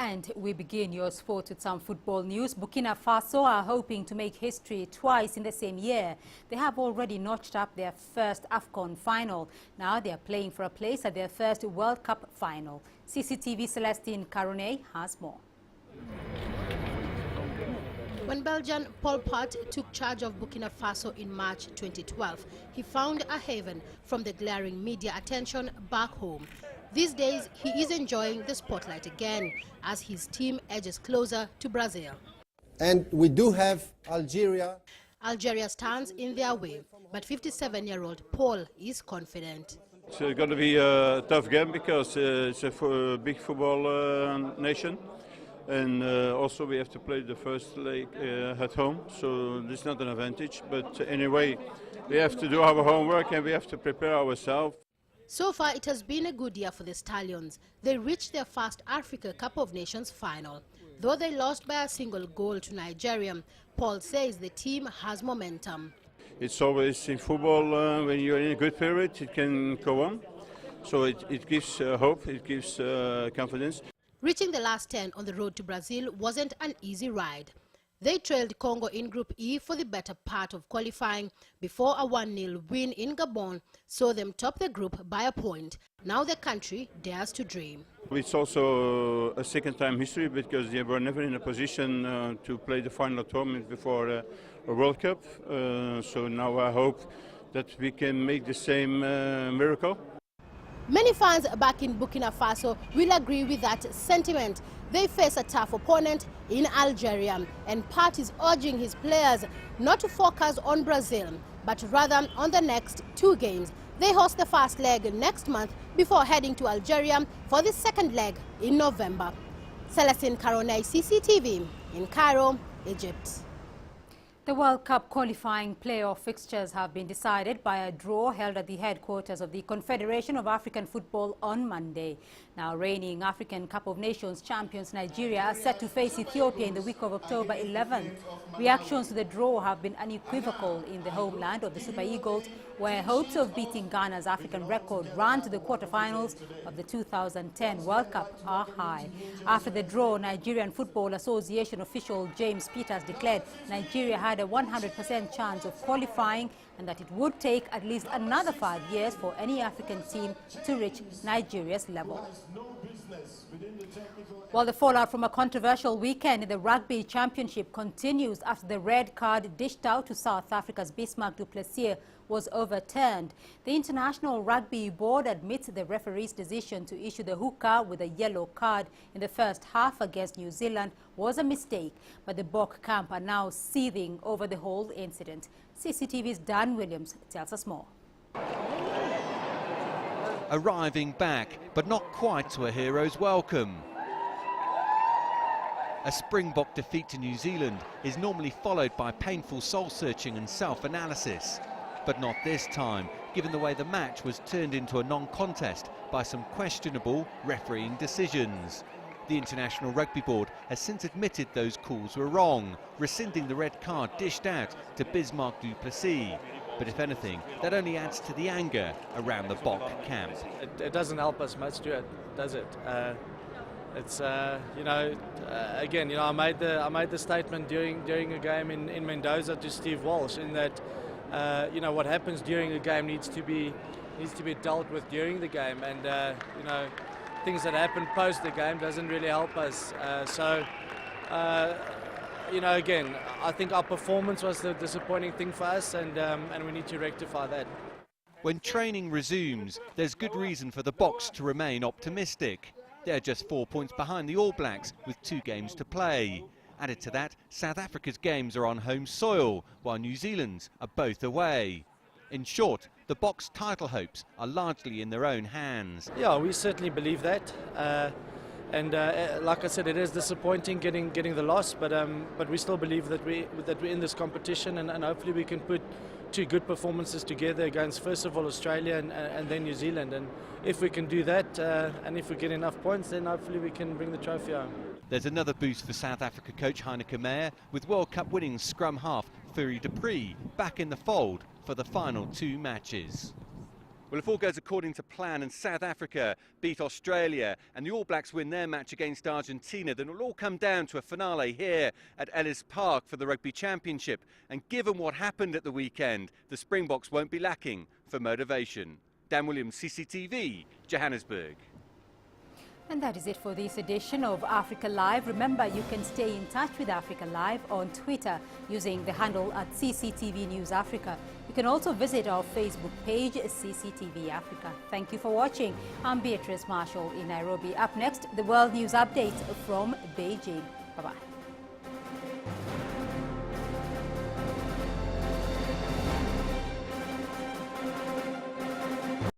And we begin your sport with some football news. Burkina Faso are hoping to make history twice in the same year. They have already notched up their first AFCON final. Now they are playing for a place at their first World Cup final. CCTV Celestine Caronay has more. When Belgian Paul Pot took charge of Burkina Faso in March 2012, he found a haven from the glaring media attention back home. These days, he is enjoying the spotlight again as his team edges closer to Brazil. And we do have Algeria. Algeria stands in their way, but 57-year-old Paul is confident. It's going to be a tough game because it's a big football nation. And also we have to play the first leg at home, so this is not an advantage. But anyway, we have to do our homework and we have to prepare ourselves. So far, it has been a good year for the Stallions. They reached their first Africa Cup of Nations final. Though they lost by a single goal to Nigeria, Paul says the team has momentum. It's always in football, when you're in a good period, it can go on. So it gives hope, it gives confidence. Reaching the last 10 on the road to Brazil wasn't an easy ride. They trailed Congo in Group E for the better part of qualifying before a 1-0 win in Gabon saw them top the group by a point. Now the country dares to dream. It's also a second-time history because they were never in a position to play the final tournament before a World Cup. So now I hope that we can make the same miracle. Many fans back in Burkina Faso will agree with that sentiment. They face a tough opponent in Algeria, and Pat is urging his players not to focus on Brazil, but rather on the next two games. They host the first leg next month before heading to Algeria for the second leg in November. Celestine Caronay, CCTV, in Cairo, Egypt. The World Cup qualifying playoff fixtures have been decided by a draw held at the headquarters of the Confederation of African Football on Monday. Now, reigning African Cup of Nations champions Nigeria are set to face Ethiopia in the week of October 11th. Reactions to the draw have been unequivocal in the homeland of the Super Eagles, where hopes of beating Ghana's African record run to the quarterfinals of the 2010 World Cup are high. After the draw, Nigerian Football Association official James Peters declared Nigeria had a 100% chance of qualifying and that it would take at least another 5 years for any African team to reach Nigeria's level. While the fallout from a controversial weekend in the Rugby Championship continues after the red card dished out to South Africa's Bismarck du Plessis was overturned, the International Rugby Board admits the referee's decision to issue the hooker with a yellow card in the first half against New Zealand was a mistake, but the Bok camp are now seething over the whole incident. CCTV's Dan Williams tells us more. Arriving back, but not quite to a hero's welcome. A Springbok defeat to New Zealand is normally followed by painful soul-searching and self-analysis. But not this time, given the way the match was turned into a non-contest by some questionable refereeing decisions. The International Rugby Board has since admitted those calls were wrong, rescinding the red card dished out to Bismarck du Plessis. But if anything, that only adds to the anger around the Bok camp. It doesn't help us much, does it? Again, I made the statement during a game in Mendoza to Steve Walsh in that, what happens during the game needs to be dealt with during the game, and things that happen post the game doesn't really help us. Again, I think our performance was the disappointing thing for us, and we need to rectify that. When training resumes, there's good reason for the Boks to remain optimistic. They're just 4 points behind the All Blacks with 2 games to play. Added to that, South Africa's games are on home soil, while New Zealand's are both away. In short, the Boks' title hopes are largely in their own hands. Yeah, we certainly believe that. Like I said, it is disappointing getting the loss, but we still believe that we're in this competition, and hopefully we can put 2 good performances together against, first of all, Australia and then New Zealand. And if we can do that, and if we get enough points, then hopefully we can bring the trophy home. There's another boost for South Africa coach Heineke Meyer, with World Cup winning scrum half Fury Dupree back in the fold for the final 2 matches. Well, if all goes according to plan and South Africa beat Australia and the All Blacks win their match against Argentina, then it'll all come down to a finale here at Ellis Park for the Rugby Championship. And given what happened at the weekend, the Springboks won't be lacking for motivation. Dan Williams, CCTV, Johannesburg. And that is it for this edition of Africa Live. Remember, you can stay in touch with Africa Live on Twitter using the handle at CCTV News Africa. You can also visit our Facebook page, CCTV Africa. Thank you for watching. I'm Beatrice Marshall in Nairobi. Up next, the World News Update from Beijing. Bye-bye.